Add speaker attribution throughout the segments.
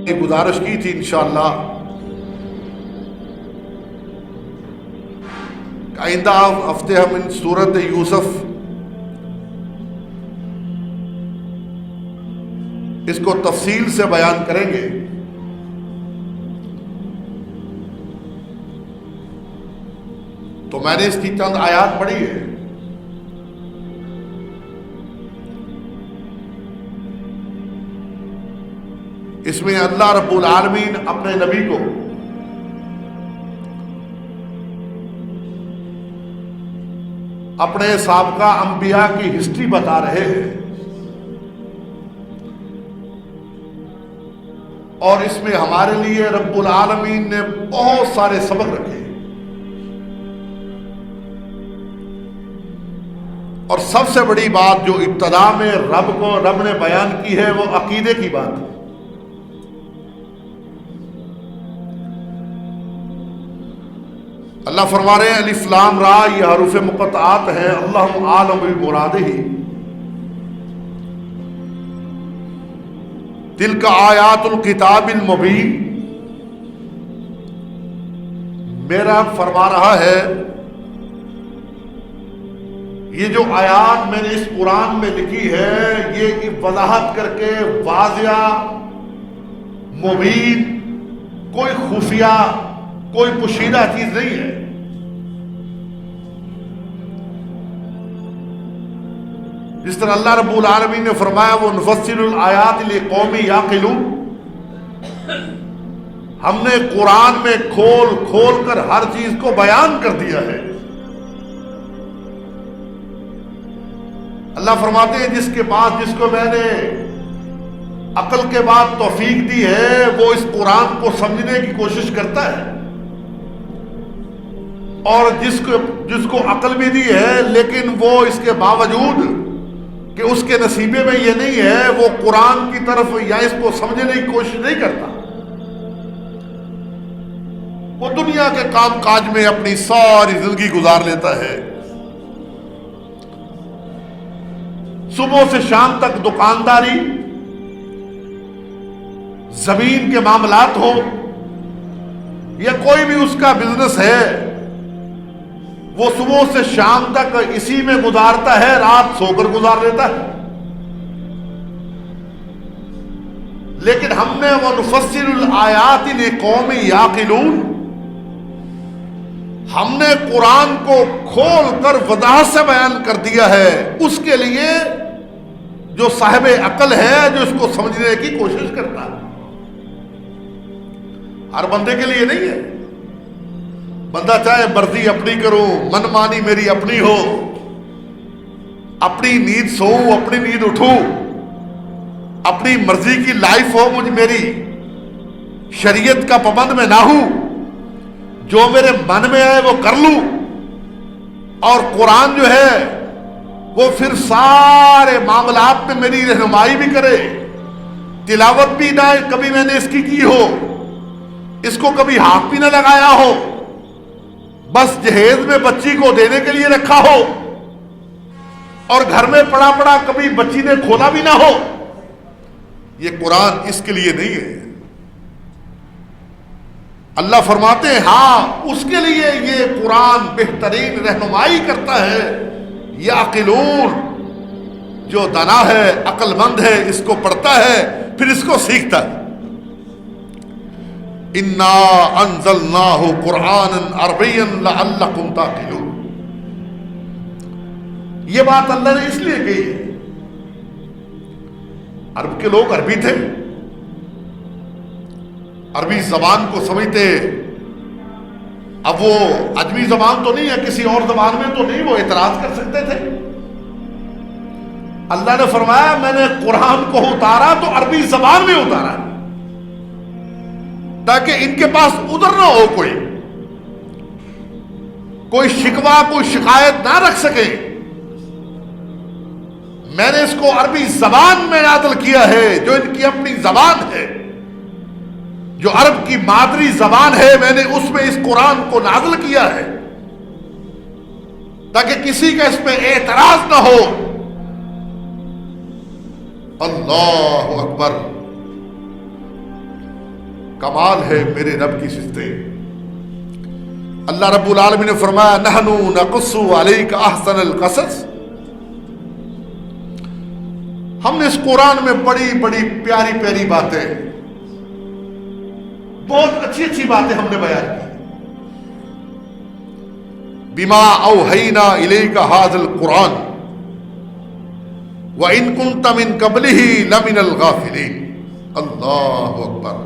Speaker 1: ایک گزارش کی تھی انشاءاللہ آئندہ ہفتے ہم ان سورت یوسف اس کو تفصیل سے بیان کریں گے. تو میں نے اس کی چند آیات پڑھی ہے. اس میں اللہ رب العالمین اپنے نبی کو اپنے سابقہ انبیاء کی ہسٹری بتا رہے ہیں، اور اس میں ہمارے لیے رب العالمین نے بہت سارے سبق رکھے. اور سب سے بڑی بات جو ابتدا میں رب نے بیان کی ہے وہ عقیدے کی بات ہے. اللہ فرما رہے ہیں الف لام را، یہ حروف مقطعات ہیں، اللہ عالم بمرادہ، تلک آیات الکتاب المبین. میرا رب فرما رہا ہے یہ جو آیات میں نے اس قرآن میں لکھی ہے یہ وضاحت کر کے واضح مبین، کوئی خفیہ کوئی پوشیدہ چیز نہیں ہے. جس طرح اللہ رب العالمین نے فرمایا وہ نفصل الآیات لقوم یعقلون، ہم نے قرآن میں کھول کھول کر ہر چیز کو بیان کر دیا ہے. اللہ فرماتے ہیں جس کو میں نے عقل کے بعد توفیق دی ہے وہ اس قرآن کو سمجھنے کی کوشش کرتا ہے، اور جس کو عقل بھی دی ہے لیکن وہ اس کے باوجود کہ اس کے نصیبے میں یہ نہیں ہے وہ قرآن کی طرف یا اس کو سمجھنے کی کوشش نہیں کرتا. وہ دنیا کے کام کاج میں اپنی ساری زندگی گزار لیتا ہے. صبح سے شام تک دکانداری، زمین کے معاملات ہو یا کوئی بھی اس کا بزنس ہے، وہ صبح سے شام تک اسی میں گزارتا ہے، رات سو کر گزار لیتا ہے. لیکن ہم نے وَنُفَصِّلُ الْآيَاتِ لِقَوْمٍ يَعْقِلُونَ، ہم نے قرآن کو کھول کر وضاحت سے بیان کر دیا ہے اس کے لیے جو صاحب عقل ہے، جو اس کو سمجھنے کی کوشش کرتا ہے. ہر بندے کے لیے نہیں ہے. بندہ چاہے مرضی اپنی کروں، من مانی میری اپنی ہو، اپنی نیند سوؤں اپنی نیند اٹھوں، اپنی مرضی کی لائف ہو میری، شریعت کا پابند میں نہ ہوں، جو میرے من میں آئے وہ کر لوں. اور قرآن جو ہے وہ پھر سارے معاملات میں میری رہنمائی بھی کرے. تلاوت بھی نہ کبھی میں نے اس کی ہو، اس کو کبھی ہاتھ بھی نہ لگایا ہو، بس جہیز میں بچی کو دینے کے لیے رکھا ہو، اور گھر میں پڑا کبھی بچی نے کھولا بھی نہ ہو. یہ قرآن اس کے لیے نہیں ہے. اللہ فرماتے ہیں ہاں اس کے لیے یہ قرآن بہترین رہنمائی کرتا ہے. یعقلون، جو دانا ہے عقل مند ہے اس کو پڑھتا ہے پھر اس کو سیکھتا ہے. انا انزلناہ قرآنا عربیا لعلکم تعقلون. یہ بات اللہ نے اس لیے کہی ہے. عرب کے لوگ عربی تھے، عربی زبان کو سمجھتے. اب وہ عجمی زبان تو نہیں ہے، کسی اور زبان میں تو نہیں وہ اعتراض کر سکتے تھے. اللہ نے فرمایا میں نے قرآن کو اتارا تو عربی زبان میں اتارا تاکہ ان کے پاس ادھر نہ ہو کوئی شکوہ کوئی شکایت نہ رکھ سکے. میں نے اس کو عربی زبان میں نازل کیا ہے جو ان کی اپنی زبان ہے، جو عرب کی مادری زبان ہے، میں نے اس میں اس قرآن کو نازل کیا ہے تاکہ کسی کا اس پہ اعتراض نہ ہو. اللہ اکبر. کمال ہے میرے رب کی صفتیں. اللہ رب العالمین نے فرمایا نحنو نقص علیک احسن القصص. ہم نے اس قرآن میں بڑی بڑی پیاری پیاری باتیں، بہت اچھی اچھی باتیں ہم نے بیان کی. بما اوحینا الیک ھذا القرآن وَإِن كُنْتَ مِن قَبْلِهِ لَمِنَ الْغَافِلِينَ. اللہ اکبر.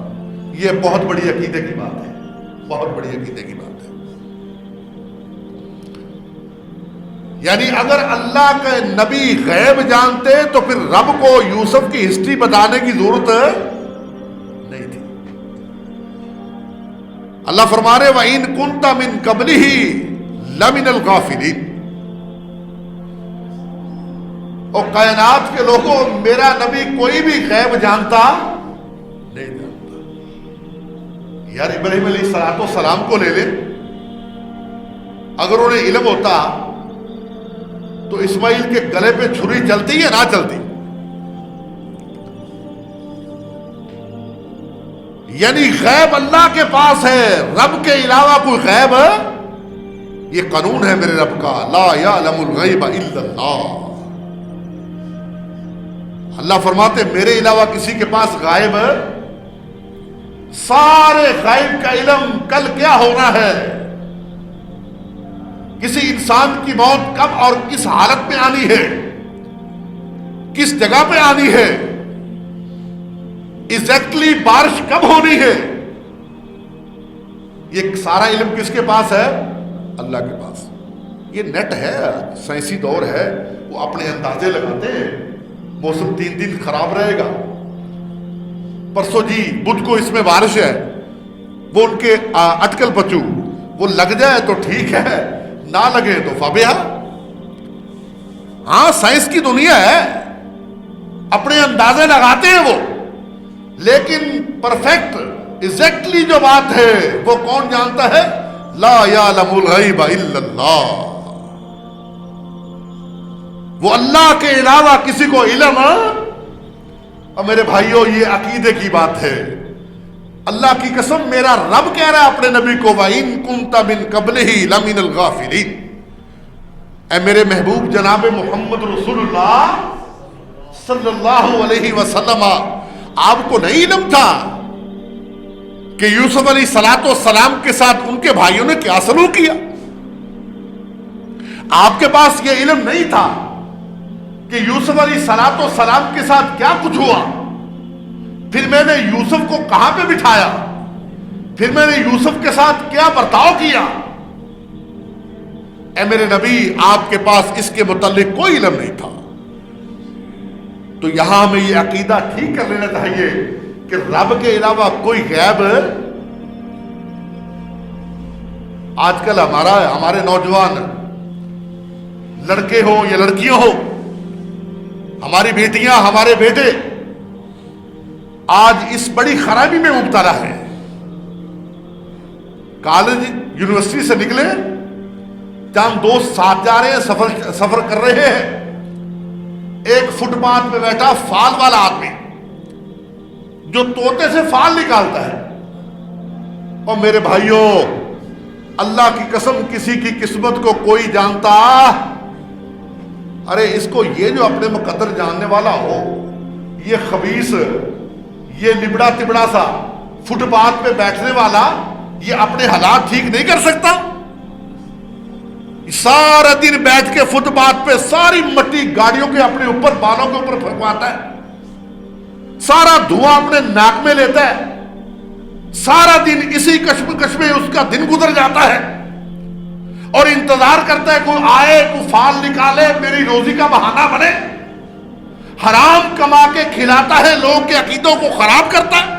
Speaker 1: یہ بہت بڑی عقیدے کی بات ہے، بہت بڑی عقیدے کی بات ہے. یعنی اگر اللہ کے نبی غیب جانتے تو پھر رب کو یوسف کی ہسٹری بتانے کی ضرورت نہیں تھی. اللہ فرما رہے وَإِن كُنْتَ مِن قَبْلِهِ لَمِنَ الْغَافِلِينَ. اور کائنات کے لوگوں میرا نبی کوئی بھی غیب جانتا نہیں جانتا. یار ابراہیم علیہ السلام کو لے لے، اگر انہیں علم ہوتا تو اسماعیل کے گلے پہ چھری چلتی یا نہ چلتی؟ یعنی غیب اللہ کے پاس ہے، رب کے علاوہ کوئی غیب ہے؟ یہ قانون ہے میرے رب کا، لا یعلم الغیب الا اللہ. اللہ فرماتے میرے علاوہ کسی کے پاس غائب ہے؟ سارے غائب کا علم کل کیا ہونا ہے، کسی انسان کی موت کب اور کس حالت میں آنی ہے، کس جگہ پہ آنی ہے، ایگزیکٹلی بارش کب ہونی ہے، یہ سارا علم کس کے پاس ہے؟ اللہ کے پاس. یہ نیٹ ہے، سائنسی دور ہے، وہ اپنے اندازے لگاتے ہیں. موسم 3 دن خراب رہے گا، پرسوں جی بدھ کو اس میں بارش ہے، وہ ان کے اٹکل پچو، وہ لگ جائے تو ٹھیک ہے، نہ لگے تو فابیہ. ہاں سائنس کی دنیا ہے، اپنے اندازے لگاتے ہیں وہ، لیکن پرفیکٹ ایگزیکٹلی جو بات ہے وہ کون جانتا ہے؟ لا یعلم الغیب الا اللہ. وہ اللہ کے علاوہ کسی کو علم. اور میرے بھائیوں یہ عقیدے کی بات ہے. اللہ کی قسم میرا رب کہہ رہا ہے اپنے نبی کو وَإِن كُنْتَ مِن قَبْلِهِ لَمِنَ الْغَافِلِينَ. اے میرے محبوب جناب محمد رسول اللہ صلی اللہ علیہ وسلم، آپ کو نہیں علم تھا کہ یوسف علیہ السلام کے ساتھ ان کے بھائیوں نے کیا سلوک کیا؟ آپ کے پاس یہ علم نہیں تھا کہ یوسف علیہ السلام کے ساتھ کیا کچھ ہوا؟ پھر میں نے یوسف کو کہاں پہ بٹھایا؟ پھر میں نے یوسف کے ساتھ کیا برتاؤ کیا؟ اے میرے نبی آپ کے پاس اس کے متعلق کوئی علم نہیں تھا. تو یہاں ہمیں یہ عقیدہ ٹھیک کر لینا چاہیے کہ رب کے علاوہ کوئی غیب. آج کل ہمارے نوجوان لڑکے ہو یا لڑکیاں ہو، ہماری بیٹیاں ہمارے بیٹے آج اس بڑی خرابی میں مبتلا ہے. کالج یونیورسٹی سے نکلے، جہاں دوست ساتھ جا رہے ہیں، سفر کر رہے ہیں، ایک فٹ پاتھ پہ بیٹھا فال والا آدمی جو طوطے سے فال نکالتا ہے. اور میرے بھائیوں اللہ کی قسم کسی کی قسمت کو کوئی جانتا؟ ارے اس کو یہ جو اپنے مقدر جاننے والا ہو، یہ خبیث، یہ لبڑا تبڑا سا فٹ پاتھ پہ بیٹھنے والا، یہ اپنے حالات ٹھیک نہیں کر سکتا؟ سارا دن بیٹھ کے فٹ پاتھ پہ ساری مٹی گاڑیوں کے اپنے اوپر، بالوں کے اوپر پھینکواتا ہے، سارا دھواں اپنے ناک میں لیتا ہے، سارا دن اسی کشمکش میں اس کا دن گزر جاتا ہے، اور انتظار کرتا ہے کوئی آئے، کوئی فال نکالے، میری روزی کا بہانہ بنے. حرام کما کے کھلاتا ہے، لوگوں کے عقیدوں کو خراب کرتا ہے.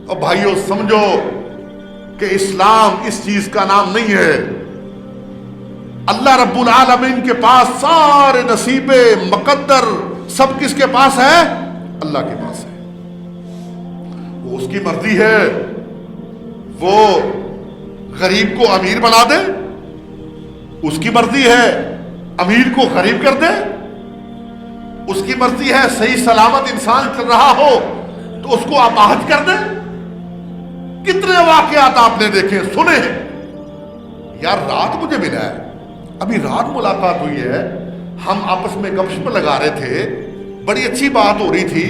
Speaker 1: اور بھائیوں سمجھو کہ اسلام اس چیز کا نام نہیں ہے. اللہ رب العالمین کے پاس سارے نصیبے مقدر سب کس کے پاس ہے؟ اللہ کے پاس ہے. وہ اس کی مرضی ہے، وہ غریب کو امیر بنا دے، اس کی مرضی ہے امیر کو غریب کر دے، اس کی مرضی ہے صحیح سلامت انسان چل رہا ہو تو اس کو اپاہج کر دیں؟ کتنے واقعات آپ نے دیکھے سنے ہیں؟ یار رات مجھے ملا ہے، ابھی رات ملاقات ہوئی ہے، ہم آپس میں گپ شپ لگا رہے تھے، بڑی اچھی بات ہو رہی تھی،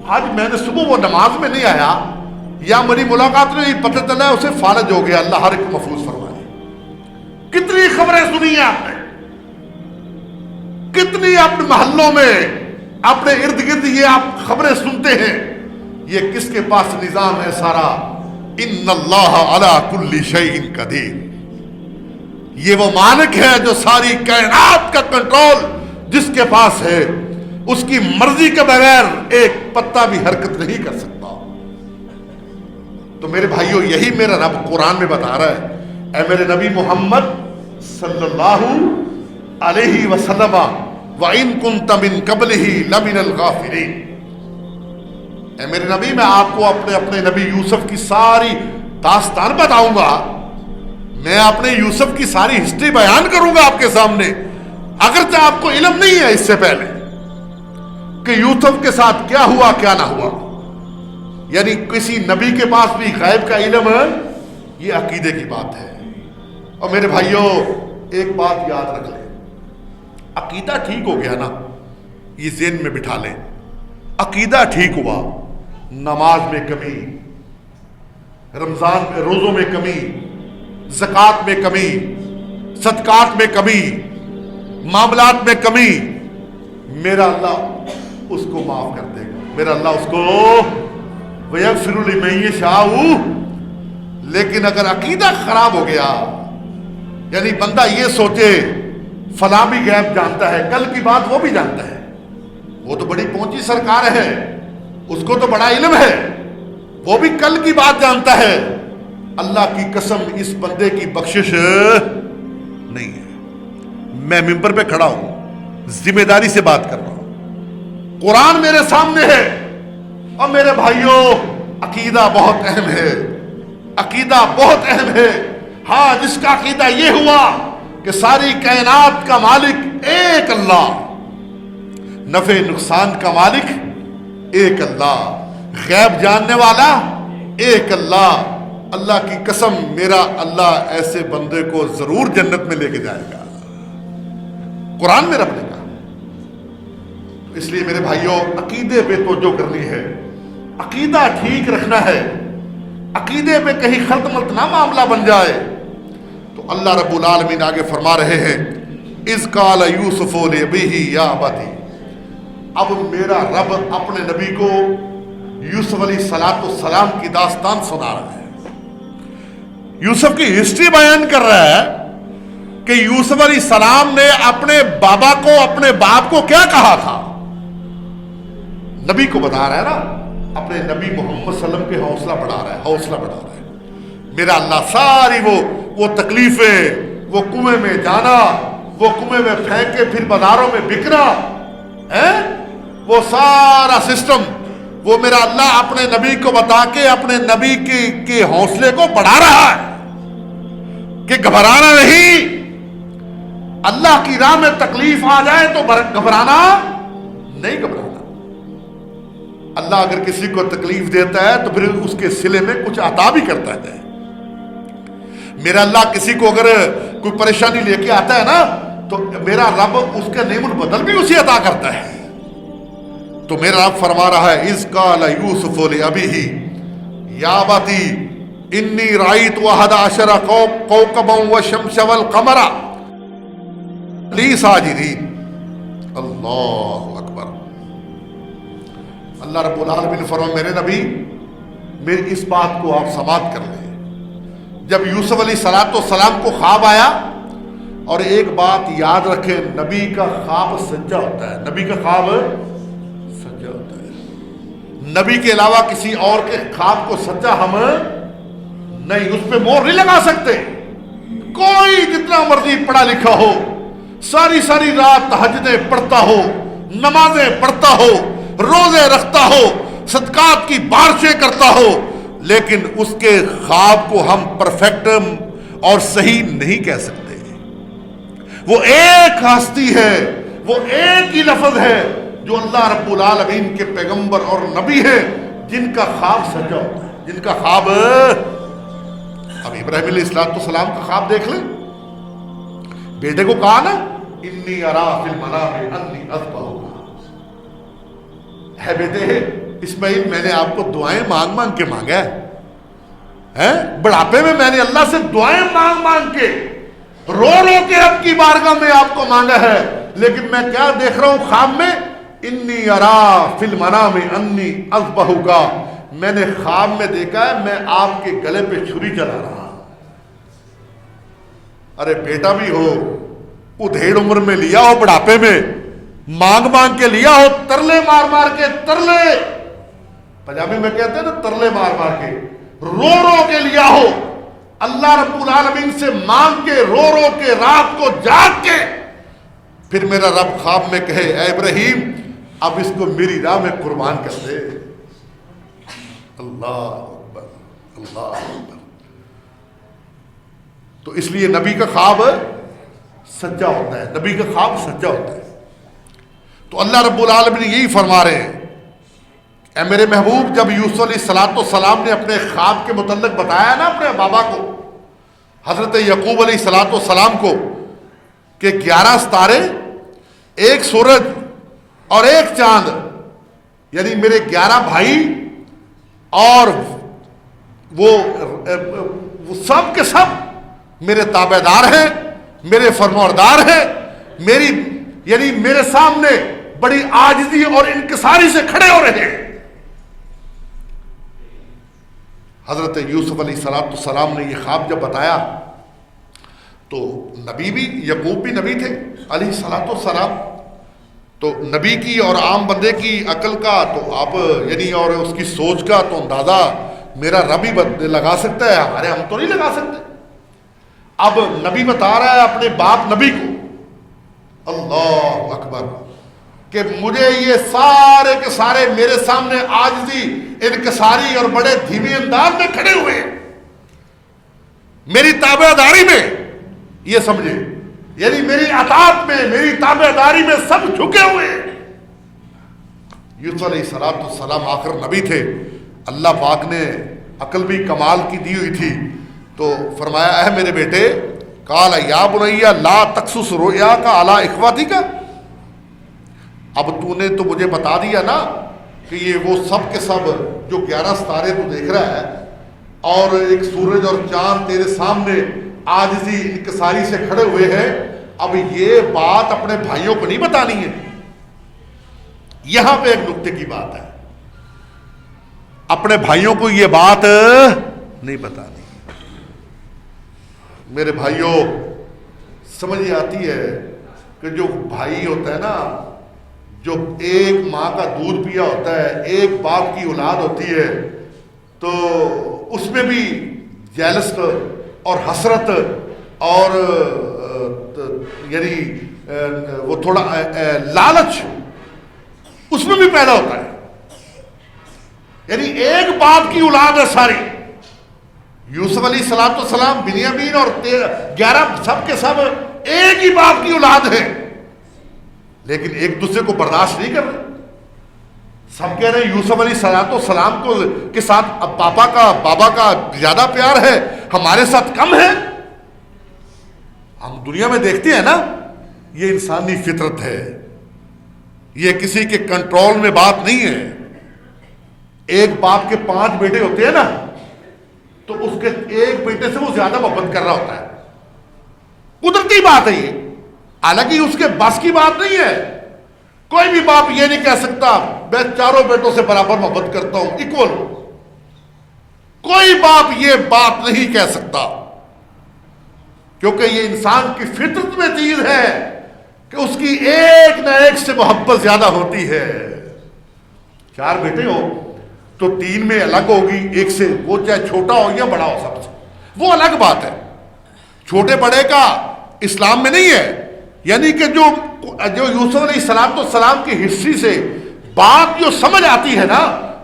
Speaker 1: آج میں نے صبح وہ نماز میں نہیں آیا یا میری ملاقات میں پتہ چلا ہے اسے فالج ہو گیا، اللہ ہر ایک کو محفوظ فرمائے۔ کتنی خبریں سنی ہیں آپ نے، کتنی اپنے محلوں میں اپنے ارد گرد یہ آپ خبریں سنتے ہیں، یہ کس کے پاس نظام ہے سارا؟ ان اللہ علی کل شیء قدیر، یہ وہ مالک ہے جو ساری کائنات کا کنٹرول جس کے پاس ہے، اس کی مرضی کے بغیر ایک پتا بھی حرکت نہیں کر سکتا۔ تو میرے بھائیوں یہی میرا رب قرآن میں بتا رہا ہے، اے میرے نبی محمد صلی اللہ علیہ وسلم وَإِن كُنْتَ مِن قَبْلِهِ لَمِنَ الْغَافِلِينَ، اے میرے نبی میں آپ کو اپنے نبی یوسف کی ساری داستان بتاؤں گا، میں اپنے یوسف کی ساری ہسٹری بیان کروں گا آپ کے سامنے، اگرچہ آپ کو علم نہیں ہے اس سے پہلے کہ یوسف کے ساتھ کیا ہوا کیا نہ ہوا۔ یعنی کسی نبی کے پاس بھی غیب کا علم ہے، یہ عقیدے کی بات ہے۔ اور میرے بھائیوں ایک بات یاد رکھ لیں، عقیدہ ٹھیک ہو گیا نا، یہ ذہن میں بٹھا لیں، عقیدہ ٹھیک ہوا، نماز میں کمی، رمضان میں روزوں میں کمی، زکوٰۃ میں کمی، صدقات میں کمی، معاملات میں کمی، میرا اللہ اس کو معاف کر دے گا، میرا اللہ اس کو وَيَغْفِرُ لِمَن يَشَاءُ۔ لیکن اگر عقیدہ خراب ہو گیا، یعنی بندہ یہ سوچے فلاں بھی غیب جانتا ہے، کل کی بات وہ بھی جانتا ہے، وہ تو بڑی پہنچی سرکار ہے، اس کو تو بڑا علم ہے، وہ بھی کل کی بات جانتا ہے، اللہ کی قسم اس بندے کی بخشش نہیں ہے۔ میں ممبر پہ کھڑا ہوں، ذمہ داری سے بات کر رہا ہوں، قرآن میرے سامنے ہے، اور میرے بھائیوں عقیدہ بہت اہم ہے، عقیدہ بہت اہم ہے۔ ہاں جس کا عقیدہ یہ ہوا کہ ساری کائنات کا مالک ایک اللہ، نفع نقصان کا مالک ایک اللہ، غیب جاننے والا ایک اللہ، اللہ کی قسم میرا اللہ ایسے بندے کو ضرور جنت میں لے کے جائے گا، قرآن میں رب نے کہا۔ اس لیے میرے بھائیوں عقیدے پہ توجہ کرنی ہے، عقیدہ ٹھیک رکھنا ہے، عقیدے پہ کہیں خلط ملط نہ معاملہ بن جائے۔ تو اللہ رب العالمین آگے فرما رہے ہیں، اذ قال یوسف لابیہ یا ابتی، اب میرا رب اپنے نبی کو یوسف علیہ السلام کی داستان سنا رہا ہے، یوسف کی ہسٹری بیان کر رہا ہے کہ یوسف علیہ السلام نے اپنے بابا کو، اپنے باپ کو کیا کہا تھا، نبی کو بتا رہا ہے نا، اپنے نبی محمد صلی اللہ علیہ وسلم کے حوصلہ بڑھا رہا ہے، حوصلہ بڑھا رہا ہے۔ میرا اللہ ساری وہ تکلیفیں، وہ کنویں میں جانا، وہ کنویں میں پھینک کے پھر بازاروں میں بکنا، وہ سارا سسٹم، وہ میرا اللہ اپنے نبی کو بتا کے اپنے نبی کے حوصلے کو بڑھا رہا ہے کہ گھبرانا نہیں، اللہ کی راہ میں تکلیف آ جائے تو گھبرانا نہیں، گھبرانا۔ اللہ اگر کسی کو تکلیف دیتا ہے تو پھر اس کے صلے میں کچھ عطا بھی کرتا ہے۔ میرا اللہ کسی کو اگر کوئی پریشانی لے کے آتا ہے نا تو میرا رب اس کا نعم البدل بھی اسی عطا کرتا ہے۔ تو میرا رب فرما رہا ہے، اذ قال یوسف لابیہ یا ابتی انی رأیت احد عشر کوکبا والشمس والقمر لی ساجدین۔ اللہ اکبر۔ اللہ رب العالمین فرمایا، میرے نبی میری اس بات کو آپ سماعت کر لیں۔ جب یوسف علیہ السلام کو خواب آیا، اور ایک بات یاد رکھیں، نبی کا خواب سچا ہوتا ہے، نبی کا خواب سچا ہوتا ہے، نبی کے علاوہ کسی اور کے خواب کو سچا ہم نہیں، اس پہ مہر نہیں لگا سکتے۔ کوئی جتنا مرضی پڑھا لکھا ہو، ساری رات تہجدیں پڑھتا ہو، نمازیں پڑھتا ہو، روزے رکھتا ہو، صدقات کی بارشیں کرتا ہو، لیکن اس کے خواب کو ہم پرفیکٹ اور صحیح نہیں کہہ سکتے۔ وہ ایک ہستی ہے، وہ ایک ہی لفظ ہے جو اللہ رب العالمین کے پیغمبر اور نبی ہے، جن کا خواب سچا ہوتا ہے، جن کا خواب، اب ابراہیم علیہ السلام کا خواب دیکھ لیں، بیٹے کو کہا نا انی ارا فی المنام انی اذبحک، ہے بیٹے اسماعیل میں نے آپ کو دعائیں مانگ مانگ کے مانگا ہے، بڑھاپے میں میں نے اللہ سے دعائیں مانگ مانگ کے رو رو کے رب کی بارگاہ میں آپ کو مانگا ہے، لیکن میں کیا دیکھ رہا ہوں خواب میں، انی ارا فی المنام انی اذبحک، میں نے خواب میں دیکھا ہے میں آپ کے گلے پہ چھری چلا رہا ہوں۔ ارے بیٹا بھی ہو، ادھیڑ عمر میں لیا ہو، بڑھاپے میں مانگ مانگ کے لیا ہو، ترلے مار مار کے، ترلے پنجابی میں کہتے ہیں نا ترلے مار مار کے، رو رو کے لیا ہو، اللہ رب العالمین سے مانگ کے، رو رو کے، رات کو جاگ کے، پھر میرا رب خواب میں کہے اے ابراہیم اب اس کو میری راہ میں قربان کر دے۔ اللہ اکبر، اللہ اکبر۔ تو اس لیے نبی کا خواب سچا ہوتا ہے، نبی کا خواب سچا ہوتا ہے۔ تو اللہ رب العالمین یہی فرما رہے ہیں، اے میرے محبوب جب یوسف علیہ السلام نے اپنے خواب کے متعلق بتایا نا اپنے بابا کو، حضرت یعقوب علیہ السلام کو، کہ 11 ستارے، ایک سورج اور ایک چاند، یعنی میرے 11 بھائی اور وہ سب کے سب میرے تابع دار ہیں، میرے فرمانبردار ہیں، میری یعنی میرے سامنے بڑی عاجزی اور انکساری سے کھڑے ہو رہے ہیں۔ حضرت یوسف علیہ السلام نے یہ خواب جب بتایا تو نبی بھی، یعقوب بھی نبی تھے علیہ السلام، تو نبی کی اور عام بندے کی عقل کا تو آپ یعنی اور اس کی سوچ کا تو اندازہ میرا رب ہی لگا سکتا ہے، ہمارے ہم تو نہیں لگا سکتے۔ اب نبی بتا رہا ہے اپنے باپ نبی کو، اللہ اکبر، کہ مجھے یہ سارے کے سارے میرے سامنے عاجزی، انکساری اور بڑے دھیمی انداز میں کھڑے ہوئے ہیں، میری تابع داری میں، یہ سمجھے یعنی میری اطاعت میں، میری تابع داری میں سب جھکے ہوئے ہیں۔ یوسف علیہ السلام آخر نبی تھے، اللہ پاک نے عقل بھی کمال کی دی ہوئی تھی، تو فرمایا اے میرے بیٹے، قال یا بنی لا تقصص رؤیاک علی اخوتک، اب تو نے تو مجھے بتا دیا نا کہ یہ وہ سب کے سب جو 11 ستارے تو دیکھ رہا ہے اور ایک سورج اور چاند تیرے سامنے عاجزی انکساری سے کھڑے ہوئے ہیں، اب یہ بات اپنے بھائیوں کو نہیں بتانی ہے۔ یہاں پہ ایک نکتے کی بات ہے، اپنے بھائیوں کو یہ بات نہیں بتانی۔ میرے بھائیوں سمجھ آتی ہے کہ جو بھائی ہوتا ہے نا، جو ایک ماں کا دودھ پیا ہوتا ہے، ایک باپ کی اولاد ہوتی ہے، تو اس میں بھی جیلس اور حسرت اور یعنی وہ تھوڑا لالچ اس میں بھی پیدا ہوتا ہے۔ یعنی ایک باپ کی اولاد ہے ساری، یوسف علیہ السلام، بنیامین اور 11 سب کے سب ایک ہی باپ کی اولاد ہے، لیکن ایک دوسرے کو برداشت نہیں کر رہے۔ سب کہہ رہے ہیں یوسف علیہ السلام کو کے ساتھ اب بابا کا زیادہ پیار ہے، ہمارے ساتھ کم ہے۔ ہم دنیا میں دیکھتے ہیں نا، یہ انسانی فطرت ہے، یہ کسی کے کنٹرول میں بات نہیں ہے۔ ایک باپ کے 5 بیٹے ہوتے ہیں نا، تو اس کے ایک بیٹے سے وہ زیادہ محبت کر رہا ہوتا ہے، قدرتی بات ہے یہ، حالانکہ اس کے بس کی بات نہیں ہے۔ کوئی بھی باپ یہ نہیں کہہ سکتا میں چاروں بیٹوں سے برابر محبت کرتا ہوں، ایکول، کوئی باپ یہ بات نہیں کہہ سکتا، کیونکہ یہ انسان کی فطرت میں چیز ہے کہ اس کی ایک نہ ایک سے محبت زیادہ ہوتی ہے۔ 4 بیٹے ہو تو 3 میں الگ ہوگی ایک سے، وہ چاہے چھوٹا ہو یا بڑا ہو، سب سے وہ الگ بات ہے۔ چھوٹے بڑے کا اسلام میں نہیں ہے، یعنی کہ جو یوسف علیہ السلام کی ہسٹری سے بات جو سمجھ آتی ہے نا،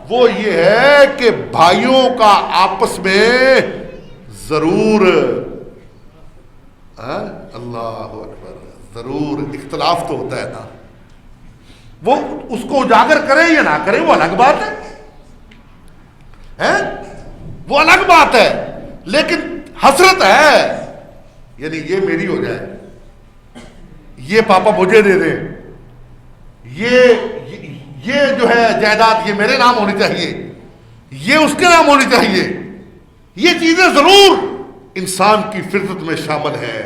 Speaker 1: وہ یہ ہے کہ بھائیوں کا آپس میں ضرور اللہ اکبر ضرور اختلاف تو ہوتا ہے نا، وہ اس کو اجاگر کرے یا نہ کرے وہ الگ بات ہے، ہے وہ الگ بات ہے، لیکن حسرت ہے یعنی یہ میری ہو جائے، یہ پاپا مجھے دے دیں، یہ جو ہے جائیداد یہ میرے نام ہونی چاہیے، یہ اس کے نام ہونی چاہیے. یہ چیزیں ضرور انسان کی فطرت میں شامل ہے.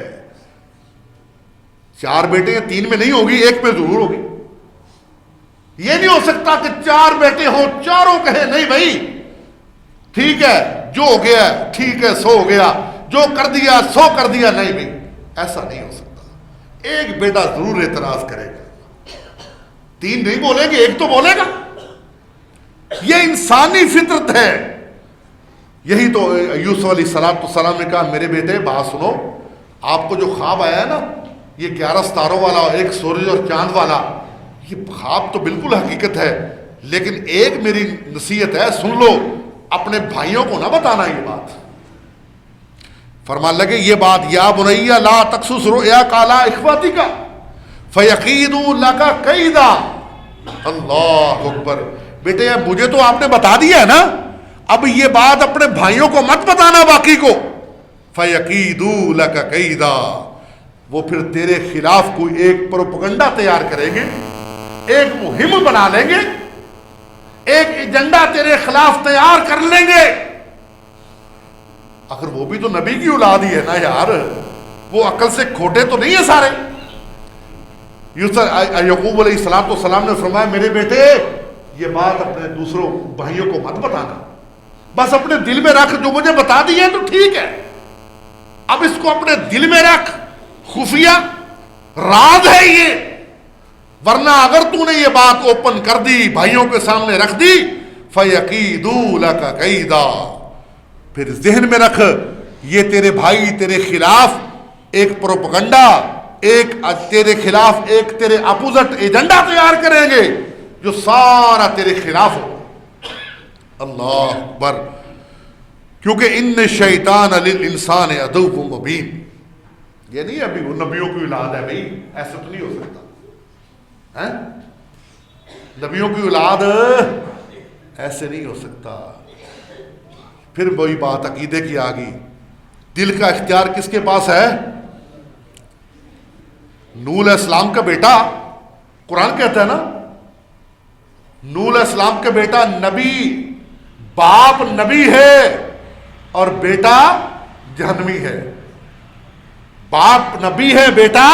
Speaker 1: 4 بیٹے ہیں، 3 میں نہیں ہوگی، 1 میں ضرور ہوگی. یہ نہیں ہو سکتا کہ 4 بیٹے ہوں چاروں کہیں نہیں بھائی ٹھیک ہے جو ہو گیا ٹھیک ہے، 100 ہو گیا، جو کر دیا 100 کر دیا. نہیں بھائی ایسا نہیں ہو سکتا. ایک بیٹا ضرور اعتراض کرے گا، 3 نہیں بولیں گے، 1 تو بولے گا. یہ انسانی فطرت ہے. یہی تو یوسف علیہ السلام نے کہا میرے بیٹے بات سنو، آپ کو جو خواب آیا ہے نا یہ 11 ستاروں والا اور 1 سورج اور چاند والا، یہ خواب تو بالکل حقیقت ہے، لیکن ایک میری نصیحت ہے سن لو، اپنے بھائیوں کو نہ بتانا یہ بات. فرمان لگے یہ بات یا بنیا لا تقصص رؤیاک علی اخواتک فیقیدوا لک کیدا. اللہ اکبر. بیٹے مجھے تو آپ نے بتا دیا ہے نا، اب یہ بات اپنے بھائیوں کو مت بتانا باقی کو. فیقیدوا لک کیدا، وہ پھر تیرے خلاف کوئی ایک پروپگنڈا تیار کریں گے، ایک مہم بنا لیں گے، ایک ایجنڈا تیرے خلاف تیار کر لیں گے. آخر وہ بھی تو نبی کی اولاد ہی ہے نا یار، وہ عقل سے کھوٹے تو نہیں ہے سارے. یعقوب علیہ السلام نے فرمایا میرے بیٹے یہ بات اپنے دوسروں بھائیوں کو مت بتانا، بس اپنے دل میں رکھ، جو مجھے بتا دی ہے تو ٹھیک ہے، اب اس کو اپنے دل میں رکھ، خفیہ راز ہے یہ. ورنہ اگر تو نے یہ بات اوپن کر دی، بھائیوں کے سامنے رکھ دی، فَيَقِيدُوا لَكَ كَيْدًا، پھر ذہن میں رکھ یہ تیرے بھائی تیرے خلاف ایک پروپگنڈا، ایک تیرے خلاف ایک تیرے اپوزٹ ایجنڈا تیار کریں گے جو سارا تیرے خلاف ہو. اللہ اکبر. کیونکہ ان شیطان للانسان عدو مبین. یہ نہیں ابھی وہ نبیوں کی اولاد ہے بھائی، ایسا تو نہیں ہو سکتا. نبیوں کی اولاد ایسے نہیں ہو سکتا. پھر وہی بات عقیدے کی آ گئی. دل کا اختیار کس کے پاس ہے؟ نوح علیہ السلام کا بیٹا، قرآن کہتا ہے نا نوح علیہ السلام کا بیٹا نبی، باپ نبی ہے اور بیٹا جہنمی ہے. باپ نبی ہے، بیٹا.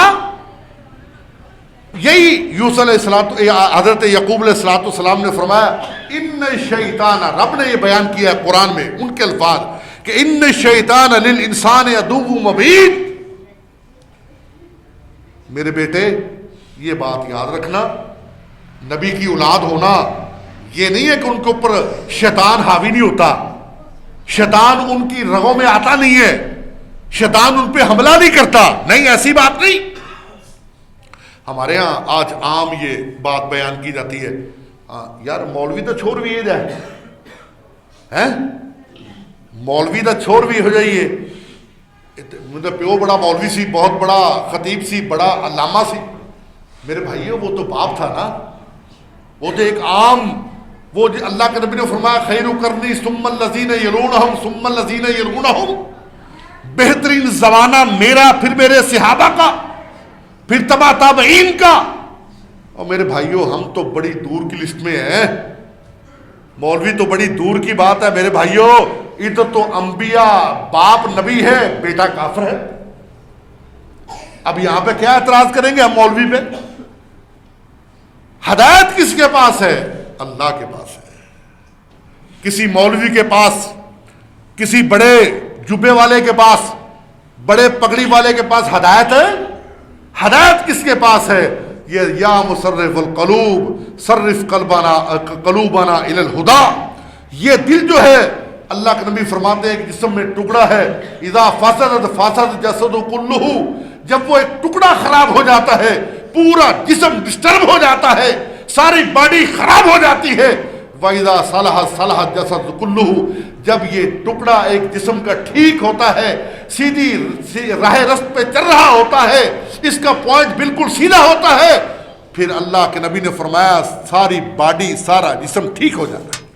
Speaker 1: یہی یوسف علیہ السلام حضرت یعقوب علیہ السلام نے فرمایا ان شیطان، رب نے یہ بیان کیا ہے قرآن میں ان کے الفاظ کہ ان شیطان للانسان عدو مبین. میرے بیٹے یہ بات یاد رکھنا، نبی کی اولاد ہونا یہ نہیں ہے کہ ان کے اوپر شیطان حاوی نہیں ہوتا، شیطان ان کی رگوں میں آتا نہیں ہے، شیطان ان پہ حملہ نہیں کرتا. نہیں، ایسی بات نہیں. ہمارے ہاں آج عام یہ بات بیان کی جاتی ہے یار مولوی تو چھوڑ بھی جائے، مولوی تو چھوڑ بھی ہو جائیے. میرا پیو بڑا مولوی سی، بہت بڑا خطیب سی، بڑا علامہ سی. میرے بھائیو وہ تو باپ تھا نا، وہ تو ایک عام، وہ اللہ کے نبی نے فرمایا خیر قرنی ثم الذین یلونہم ثم الذین یلونہم، بہترین زمانہ میرا، پھر میرے صحابہ کا، پھر تبع تابعین کا. اور میرے بھائیوں ہم تو بڑی دور کی لسٹ میں ہیں، مولوی تو بڑی دور کی بات ہے. میرے بھائیوں ادھر تو انبیاء، باپ نبی ہے، بیٹا کافر ہے. اب یہاں پہ کیا اعتراض کریں گے ہم مولوی پہ؟ ہدایت کس کے پاس ہے؟ اللہ کے پاس ہے. کسی مولوی کے پاس، کسی بڑے جبے والے کے پاس، بڑے پگڑی والے کے پاس ہدایت ہے؟ ہدایت کس کے پاس ہے؟ یہ یا مصرف القلوب صرف قلوبنا الی الہدی. یہ دل جو ہے اللہ کے نبی فرماتے ہیں کہ جسم میں ٹکڑا ہے، اذا فسد جسد کلہ، جب وہ ایک ٹکڑا خراب ہو جاتا ہے پورا جسم ڈسٹرب ہو جاتا ہے، ساری باڈی خراب ہو جاتی ہے. وَإِذَا صَلَحَ الْجَسَدُ كُلُّهُ، جب یہ ٹکڑا ایک جسم کا ٹھیک ہوتا ہے، سیدھی راہ رست پہ چل رہا ہوتا ہے، اس کا پوائنٹ بالکل سیدھا ہوتا ہے، پھر اللہ کے نبی نے فرمایا ساری باڈی، سارا جسم ٹھیک ہو جاتا ہے.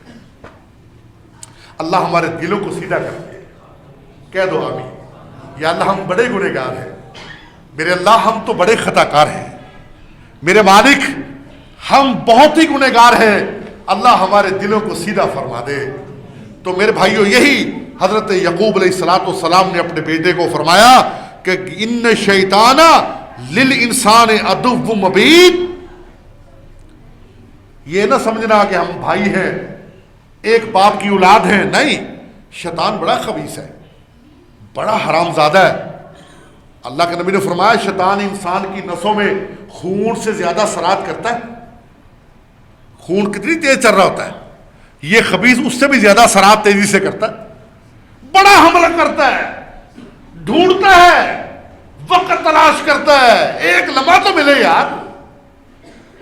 Speaker 1: اللہ ہمارے دلوں کو سیدھا کر دے. کہہ دو آمین. یا اللہ ہم بڑے گنہگار ہیں، میرے اللہ ہم تو بڑے خطا کار ہیں، میرے مالک ہم بہت ہی گنہگار ہیں، اللہ ہمارے دلوں کو سیدھا فرما دے. تو میرے بھائیو یہی حضرت یعقوب علیہ السلام نے اپنے بیٹے کو فرمایا کہ ان شیطان للانسان عدو مبین. یہ نہ سمجھنا کہ ہم بھائی ہیں، ایک باپ کی اولاد ہیں، نہیں، شیطان بڑا خبیث ہے، بڑا حرام زادہ ہے. اللہ کے نبی نے فرمایا شیطان انسان کی نسوں میں خون سے زیادہ سرات کرتا ہے. خون کتنی تیز چل رہا ہوتا ہے، یہ خبیث اس سے بھی زیادہ سرات تیزی سے کرتا ہے، بڑا حملہ کرتا ہے، ڈھونڈتا ہے، وقت تلاش کرتا ہے. ایک لمحہ تو ملے یار،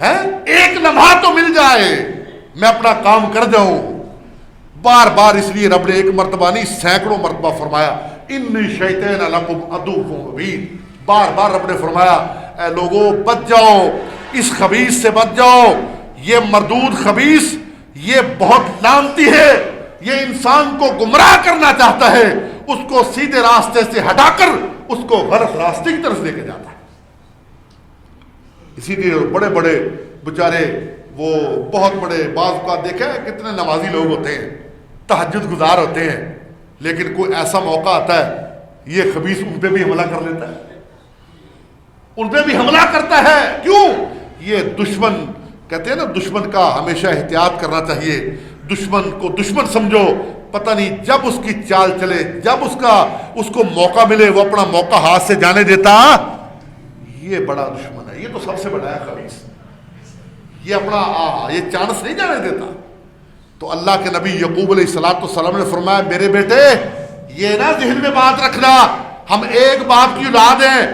Speaker 1: ہے ایک لمحہ تو مل جائے، میں اپنا کام کر جاؤں. بار بار اس لیے رب نے ایک مرتبہ نہیں سینکڑوں مرتبہ فرمایا انی شیطان لکم عدو مبین. بار بار رب نے فرمایا اے لوگوں بچ جاؤ، اس خبیث سے بچ جاؤ، یہ مردود خبیث یہ بہت لعنتی ہے، یہ انسان کو گمراہ کرنا چاہتا ہے، اس کو سیدھے راستے سے ہٹا کر اس کو غلط راستے کی طرف لے کے جاتا ہے. اسی لیے بڑے بڑے بیچارے وہ بہت بڑے بعض کا دیکھا ہے کتنے نمازی لوگ ہوتے ہیں، تہجد گزار ہوتے ہیں، لیکن کوئی ایسا موقع آتا ہے یہ خبیث ان پہ بھی حملہ کر لیتا ہے، ان پہ بھی حملہ کرتا ہے. کیوں؟ یہ دشمن کہتے ہیں نا، دشمن کا ہمیشہ احتیاط کرنا چاہیے. دشمن کو دشمن سمجھو، پتہ نہیں جب اس کی چال چلے، جب اس کو موقع ملے وہ اپنا موقع ہاتھ سے جانے دیتا. یہ بڑا دشمن ہے، یہ تو سب سے بڑا ہے خبیث، یہ اپنا یہ چانس نہیں جانے دیتا. تو اللہ کے نبی یعقوب علیہ السلام نے فرمایا میرے بیٹے یہ نہ ذہن میں بات رکھنا ہم ایک باپ کی اولاد ہیں،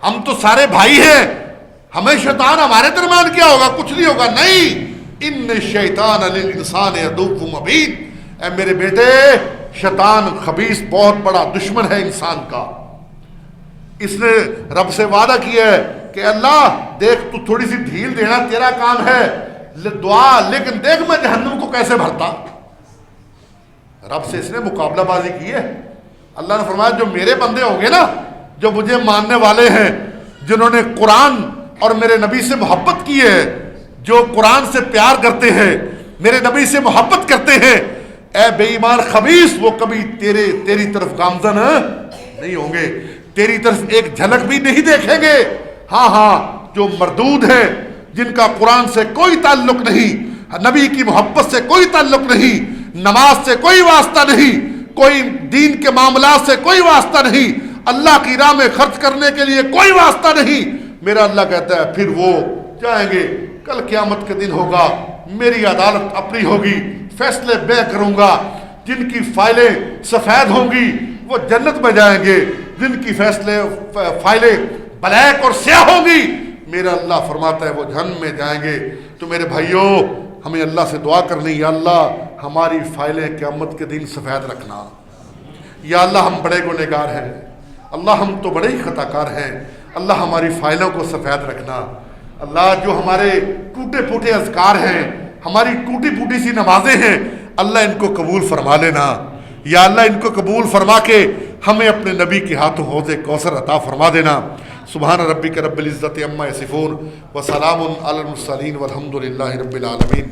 Speaker 1: ہم تو سارے بھائی ہیں، ہمیں شیطان ہمارے درمیان کیا ہوگا، کچھ نہیں ہوگا. نہیں، ان شیطان للانسان عدو مبین. اے میرے بیٹے شیطان خبیث بہت بڑا دشمن ہے انسان کا. اس نے رب سے وعدہ کیا ہے کہ اللہ دیکھ تو تھوڑی سی ڈھیل دینا تیرا کام ہے دعا، لیکن دیکھ میں جہنم کو کیسے بھرتا. رب سے اس نے مقابلہ بازی کی ہے. اللہ نے فرمایا جو میرے بندے ہوں گے نا، جو مجھے ماننے والے ہیں، جنہوں نے قرآن اور میرے نبی سے محبت کی ہے، جو قرآن سے پیار کرتے ہیں، میرے نبی سے محبت کرتے ہیں، اے بے ایمان خبیث وہ کبھی تیری طرف گامزن نہیں ہوں گے، تیری طرف ایک جھلک بھی نہیں دیکھیں گے. ہاں جو مردود ہیں، جن کا قرآن سے کوئی تعلق نہیں، نبی کی محبت سے کوئی تعلق نہیں، نماز سے کوئی واسطہ نہیں، کوئی دین کے معاملات سے کوئی واسطہ نہیں، اللہ کی راہ میں خرچ کرنے کے لیے کوئی واسطہ نہیں، میرا اللہ کہتا ہے پھر وہ جائیں گے. کل قیامت کے دن ہوگا، میری عدالت اپنی ہوگی، فیصلے میں کروں گا. جن کی فائلیں سفید ہوں گی وہ جنت میں جائیں گے، جن کی فائلیں بلیک اور سیاہ ہوں گی میرا اللہ فرماتا ہے وہ جہنم میں جائیں گے. تو میرے بھائیوں ہمیں اللہ سے دعا کرنی، یا اللہ ہماری فائلیں قیامت کے دن سفید رکھنا. یا اللہ ہم بڑے گنہگار ہیں، اللہ ہم تو بڑے ہی خطا کار ہیں، اللہ ہماری فائلوں کو سفید رکھنا. اللہ جو ہمارے ٹوٹے پھوٹے اذکار ہیں، ہماری ٹوٹی پھوٹی سی نمازیں ہیں، اللہ ان کو قبول فرما لینا. یا اللہ ان کو قبول فرما کے ہمیں اپنے نبی کے ہاتھوں حوض کوثر عطا فرما دینا. سبحان ربک رب العزت عما یصفون وسلام علی المرسلین والحمد للہ رب العالمین.